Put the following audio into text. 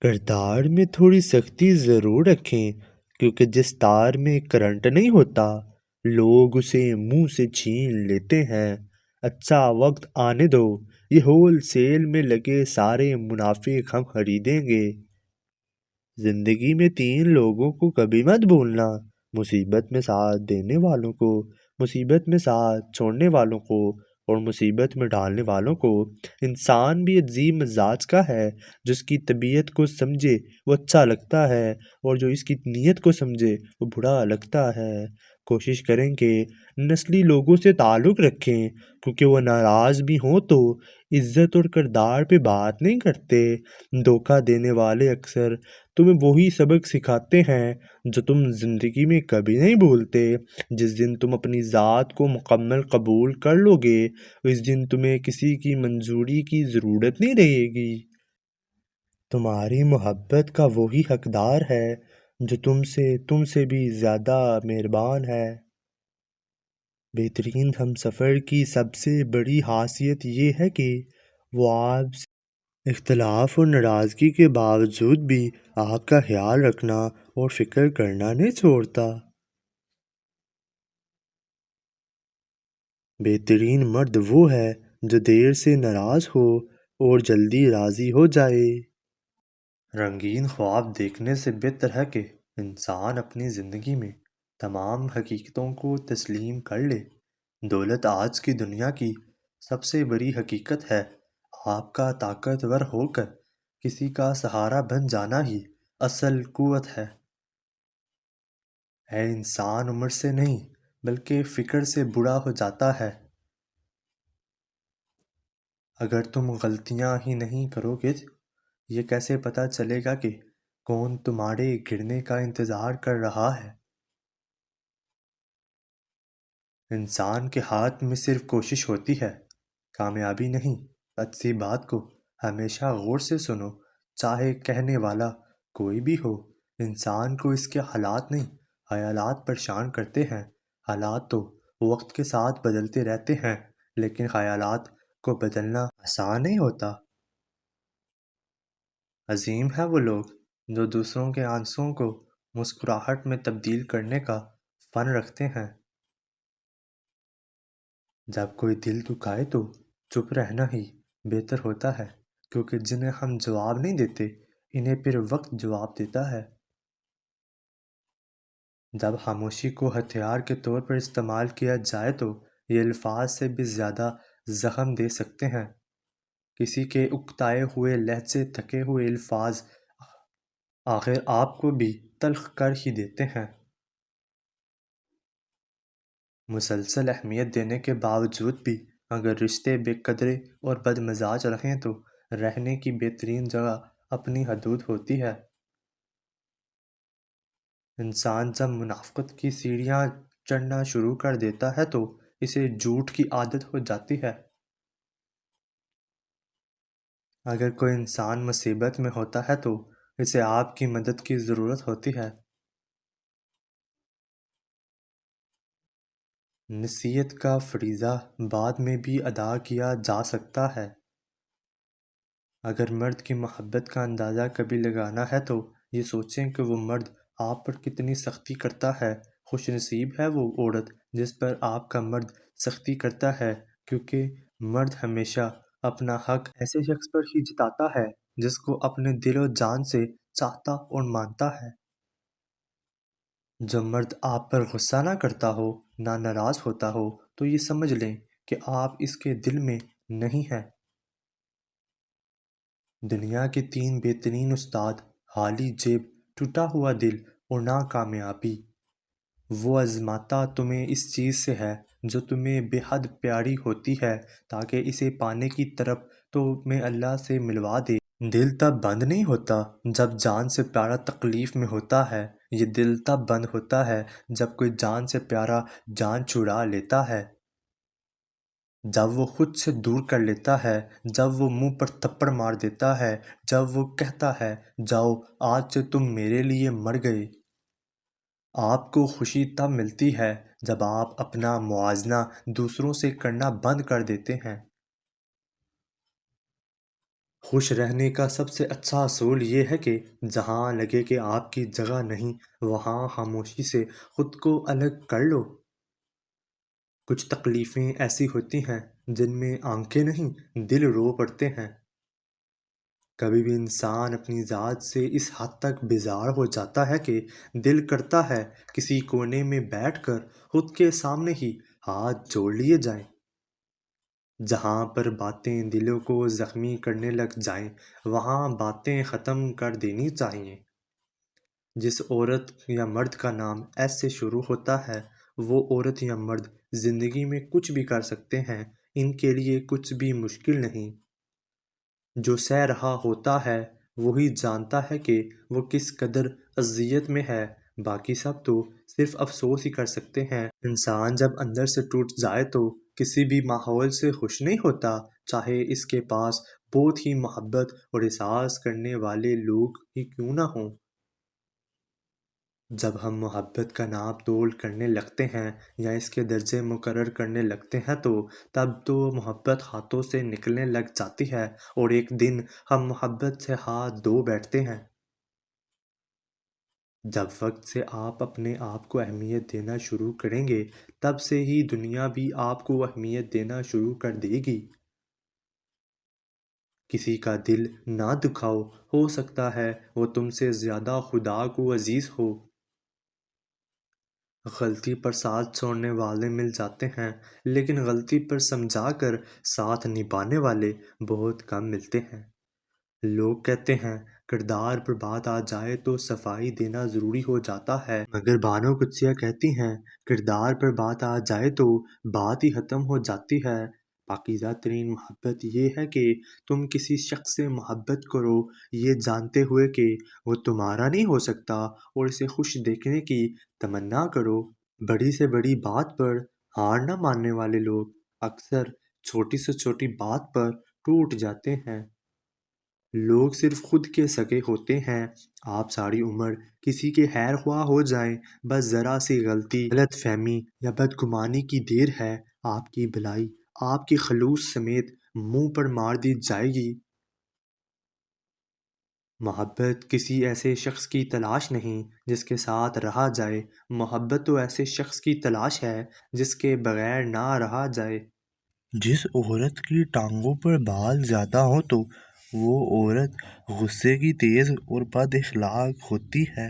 کردار میں تھوڑی سختی ضرور رکھیں، کیونکہ جس تار میں کرنٹ نہیں ہوتا لوگ اسے منہ سے چھین لیتے ہیں۔ اچھا وقت آنے دو، یہ ہول سیل میں لگے سارے منافق ہم خریدیں گے۔ زندگی میں تین لوگوں کو کبھی مت بھولنا: مصیبت میں ساتھ دینے والوں کو، مصیبت میں ساتھ چھوڑنے والوں کو، اور مصیبت میں ڈالنے والوں کو۔ انسان بھی عجیب مزاج کا ہے، جس کی طبیعت کو سمجھے وہ اچھا لگتا ہے، اور جو اس کی نیت کو سمجھے وہ برا لگتا ہے۔ کوشش کریں کہ نسلی لوگوں سے تعلق رکھیں، کیونکہ وہ ناراض بھی ہوں تو عزت اور کردار پہ بات نہیں کرتے۔ دھوکہ دینے والے اکثر تمہیں وہی سبق سکھاتے ہیں جو تم زندگی میں کبھی نہیں بھولتے۔ جس دن تم اپنی ذات کو مکمل قبول کر لو گے، اس دن تمہیں کسی کی منظوری کی ضرورت نہیں رہے گی۔ تمہاری محبت کا وہی حقدار ہے جو تم سے بھی زیادہ مہربان ہے۔ بہترین ہمسفر کی سب سے بڑی خاصیت یہ ہے کہ وہ آپ سے اختلاف اور ناراضگی کے باوجود بھی آپ کا خیال رکھنا اور فکر کرنا نہیں چھوڑتا۔ بہترین مرد وہ ہے جو دیر سے ناراض ہو اور جلدی راضی ہو جائے۔ رنگین خواب دیکھنے سے بہتر ہے کہ انسان اپنی زندگی میں تمام حقیقتوں کو تسلیم کر لے۔ دولت آج کی دنیا کی سب سے بڑی حقیقت ہے۔ آپ کا طاقتور ہو کر کسی کا سہارا بن جانا ہی اصل قوت ہے۔ اے انسان عمر سے نہیں بلکہ فکر سے بوڑھا ہو جاتا ہے۔ اگر تم غلطیاں ہی نہیں کرو گے، یہ کیسے پتہ چلے گا کہ کون تمہارے گرنے کا انتظار کر رہا ہے؟ انسان کے ہاتھ میں صرف کوشش ہوتی ہے، کامیابی نہیں۔ اچھی بات کو ہمیشہ غور سے سنو، چاہے کہنے والا کوئی بھی ہو۔ انسان کو اس کے حالات نہیں، خیالات پریشان کرتے ہیں۔ حالات تو وقت کے ساتھ بدلتے رہتے ہیں، لیکن خیالات کو بدلنا آسان نہیں ہوتا۔ عظیم ہے وہ لوگ جو دوسروں کے آنسوؤں کو مسکراہٹ میں تبدیل کرنے کا فن رکھتے ہیں۔ جب کوئی دل دکھائے تو چپ رہنا ہی بہتر ہوتا ہے، کیونکہ جنہیں ہم جواب نہیں دیتے انہیں پھر وقت جواب دیتا ہے۔ جب خاموشی کو ہتھیار کے طور پر استعمال کیا جائے تو یہ الفاظ سے بھی زیادہ زخم دے سکتے ہیں۔ کسی کے اکتائے ہوئے لہجے، تھکے ہوئے الفاظ آخر آپ کو بھی تلخ کر ہی دیتے ہیں۔ مسلسل اہمیت دینے کے باوجود بھی اگر رشتے بے قدرے اور بد مزاج رہیں تو رہنے کی بہترین جگہ اپنی حدود ہوتی ہے۔ انسان جب منافقت کی سیڑھیاں چڑھنا شروع کر دیتا ہے تو اسے جھوٹ کی عادت ہو جاتی ہے۔ اگر کوئی انسان مصیبت میں ہوتا ہے تو اسے آپ کی مدد کی ضرورت ہوتی ہے۔ نصیحت کا فریضہ بعد میں بھی ادا کیا جا سکتا ہے۔ اگر مرد کی محبت کا اندازہ کبھی لگانا ہے تو یہ سوچیں کہ وہ مرد آپ پر کتنی سختی کرتا ہے۔ خوش نصیب ہے وہ عورت جس پر آپ کا مرد سختی کرتا ہے، کیونکہ مرد ہمیشہ اپنا حق ایسے شخص پر ہی جتاتا ہے جس کو اپنے دل و جان سے چاہتا اور مانتا ہے۔ جو مرد آپ پر غصہ نہ کرتا ہو، نہ ناراض ہوتا ہو، تو یہ سمجھ لیں کہ آپ اس کے دل میں نہیں ہیں۔ دنیا کے تین بہترین استاد: خالی جیب، ٹوٹا ہوا دل اور ناکامیابی۔ وہ آزماتا تمہیں اس چیز سے ہے جو تمہیں بے حد پیاری ہوتی ہے، تاکہ اسے پانے کی طرف تمہیں اللہ سے ملوا دے۔ دل تب بند نہیں ہوتا جب جان سے پیارا تکلیف میں ہوتا ہے، یہ دل تب بند ہوتا ہے جب کوئی جان سے پیارا جان چھڑا لیتا ہے۔ جب وہ خود سے دور کر لیتا ہے، جب وہ منہ پر تھپڑ مار دیتا ہے، جب وہ کہتا ہے جاؤ آج سے تم میرے لیے مر گئے۔ آپ کو خوشی تب ملتی ہے جب آپ اپنا موازنہ دوسروں سے کرنا بند کر دیتے ہیں۔ خوش رہنے کا سب سے اچھا اصول یہ ہے کہ جہاں لگے کہ آپ کی جگہ نہیں، وہاں خاموشی سے خود کو الگ کر لو۔ کچھ تکلیفیں ایسی ہوتی ہیں جن میں آنکھیں نہیں، دل رو پڑتے ہیں۔ کبھی بھی انسان اپنی ذات سے اس حد تک بیزار ہو جاتا ہے کہ دل کرتا ہے کسی کونے میں بیٹھ کر خود کے سامنے ہی ہاتھ جوڑ لیے جائیں۔ جہاں پر باتیں دلوں کو زخمی کرنے لگ جائیں، وہاں باتیں ختم کر دینی چاہیے۔ جس عورت یا مرد کا نام ایس سے شروع ہوتا ہے، وہ عورت یا مرد زندگی میں کچھ بھی کر سکتے ہیں، ان کے لیے کچھ بھی مشکل نہیں۔ جو سہ رہا ہوتا ہے وہی جانتا ہے کہ وہ کس قدر اذیت میں ہے، باقی سب تو صرف افسوس ہی کر سکتے ہیں۔ انسان جب اندر سے ٹوٹ جائے تو کسی بھی ماحول سے خوش نہیں ہوتا، چاہے اس کے پاس بہت ہی محبت اور احساس کرنے والے لوگ ہی کیوں نہ ہوں۔ جب ہم محبت کا ناپ تول کرنے لگتے ہیں یا اس کے درجے مقرر کرنے لگتے ہیں تب تو محبت ہاتھوں سے نکلنے لگ جاتی ہے، اور ایک دن ہم محبت سے ہاتھ دھو بیٹھتے ہیں۔ جب وقت سے آپ اپنے آپ کو اہمیت دینا شروع کریں گے، تب سے ہی دنیا بھی آپ کو اہمیت دینا شروع کر دے گی۔ کسی کا دل نہ دکھاؤ، ہو سکتا ہے وہ تم سے زیادہ خدا کو عزیز ہو۔ غلطی پر ساتھ چھوڑنے والے مل جاتے ہیں، لیکن غلطی پر سمجھا کر ساتھ نبھانے والے بہت کم ملتے ہیں۔ لوگ کہتے ہیں کردار پر بات آ جائے تو صفائی دینا ضروری ہو جاتا ہے، مگر بانو قدسیہ کہتی ہیں کردار پر بات آ جائے تو بات ہی ختم ہو جاتی ہے۔ پاکیزہ ترین محبت یہ ہے کہ تم کسی شخص سے محبت کرو یہ جانتے ہوئے کہ وہ تمہارا نہیں ہو سکتا، اور اسے خوش دیکھنے کی تمنا کرو۔ بڑی سے بڑی بات پر ہار نہ ماننے والے لوگ اکثر چھوٹی سے چھوٹی بات پر ٹوٹ جاتے ہیں۔ لوگ صرف خود کے سگے ہوتے ہیں۔ آپ ساری عمر کسی کے خیر خواہ ہو جائیں، بس ذرا سی غلطی، غلط فہمی یا بدگمانی کی دیر ہے، آپ کی بھلائی آپ کی خلوص سمیت منہ پر مار دی جائے گی۔ محبت کسی ایسے شخص کی تلاش نہیں جس کے ساتھ رہا جائے، محبت تو ایسے شخص کی تلاش ہے جس کے بغیر نہ رہا جائے۔ جس عورت کی ٹانگوں پر بال زیادہ ہوں تو وہ عورت غصے کی تیز اور بد اخلاق ہوتی ہے۔